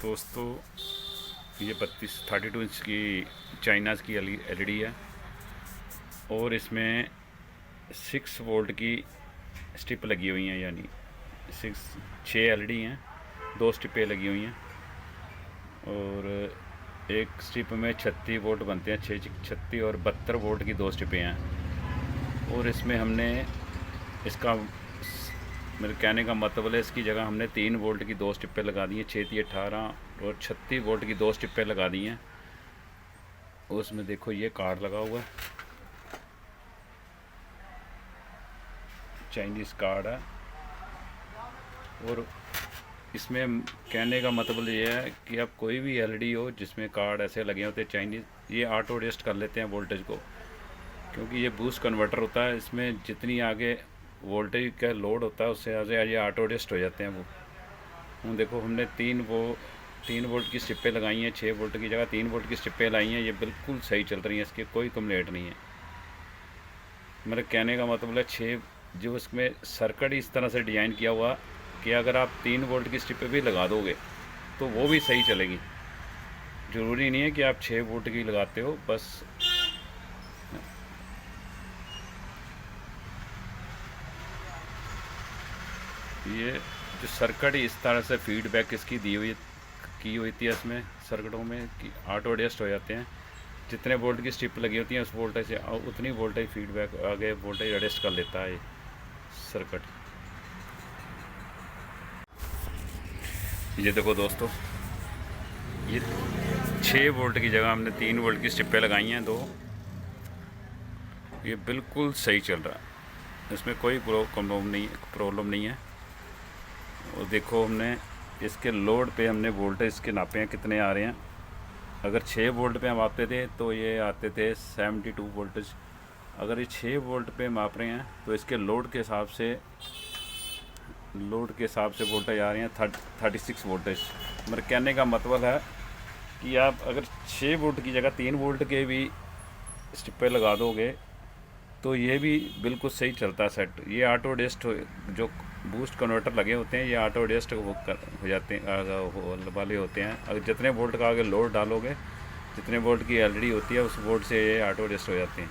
दोस्तों ये 32 इंच की चाइनाज़ की एलईडी है और इसमें 6 वोल्ट की स्ट्रिप लगी हुई हैं, यानी 6 एलईडी हैं, 2 स्ट्रिपें लगी हुई हैं और एक स्ट्रिप में 36 वोल्ट बनते हैं, 36 और 72 वोल्ट की 2 स्ट्रिपें हैं। और इसमें हमने इसका मेरे कहने का मतलब है, इसकी जगह हमने 3 वोल्ट की 2 स्ट्रिपें लगा दी हैं, 6-18 और 36 वोल्ट की 2 स्ट्रिपें लगा दी हैं। और उसमें देखो ये कार्ड लगा हुआ है, चाइनीज़ कार्ड है। और इसमें कहने का मतलब ये है कि अब कोई भी एलईडी हो जिसमें कार्ड ऐसे लगे होते हैं चाइनीज़, ये ऑटो एडजस्ट कर लेते हैं वोल्टेज को, क्योंकि ये बूस्ट कन्वर्टर होता है। इसमें जितनी आगे वोल्टेज का लोड होता है उससे आगे ये ऑटो एडजस्ट हो जाते हैं। वो देखो हमने 3 वोल्ट की स्ट्रिपें लगाई हैं, 6 वोल्ट की जगह 3 वोल्ट की स्ट्रिपें लाई हैं। ये बिल्कुल सही चल रही हैं, इसकी कोई कंप्लेंट नहीं है। मेरे कहने का मतलब है 6 जो इसमें सर्किट इस तरह से डिज़ाइन किया हुआ कि अगर आप 3 वोल्ट की स्ट्रिपें भी लगा दोगे तो वो भी सही चलेगी। ज़रूरी नहीं है कि आप 6 वोल्ट की लगाते हो, बस ये जो सर्किट इस तरह से फीडबैक इसकी की हुई थी इसमें सर्किटों में कि ऑटो एडजस्ट हो जाते हैं। जितने वोल्ट की स्ट्रिप लगी होती है उस वोल्टेज से उतनी वोल्टेज फीडबैक आगे वोल्टेज एडजस्ट कर लेता है सर्किट। ये देखो दोस्तों, ये 6 वोल्ट की जगह हमने 3 वोल्ट की स्ट्रिपें लगाई हैं 2। ये बिल्कुल सही चल रहा है, इसमें कोई प्रॉब्लम नहीं है। और देखो हमने इसके लोड पे हमने वोल्टेज के नापे हैं कितने आ रहे हैं। अगर 6 वोल्ट पे हम मापते थे तो ये आते थे 72 वोल्टेज। अगर ये 6 वोल्ट पे माप रहे हैं तो इसके लोड के हिसाब से वोल्टेज आ रहे हैं 36 वोल्टेज। मेरे कहने का मतलब है कि आप अगर 6 वोल्ट की जगह 3 वोल्ट के भी स्ट्रिपें लगा दोगे तो ये भी बिल्कुल सही चलता है सेट। ये ऑटो एडजस्ट जो बूस्ट कन्वर्टर लगे होते हैं ये ऑटो एडजस्ट हो जाते हैं वाले होते हैं। अगर जितने वोल्ट का आगे लोड डालोगे, जितने वोल्ट की एलईडी होती है उस वोल्ट से ये ऑटो एडजस्ट हो जाते हैं।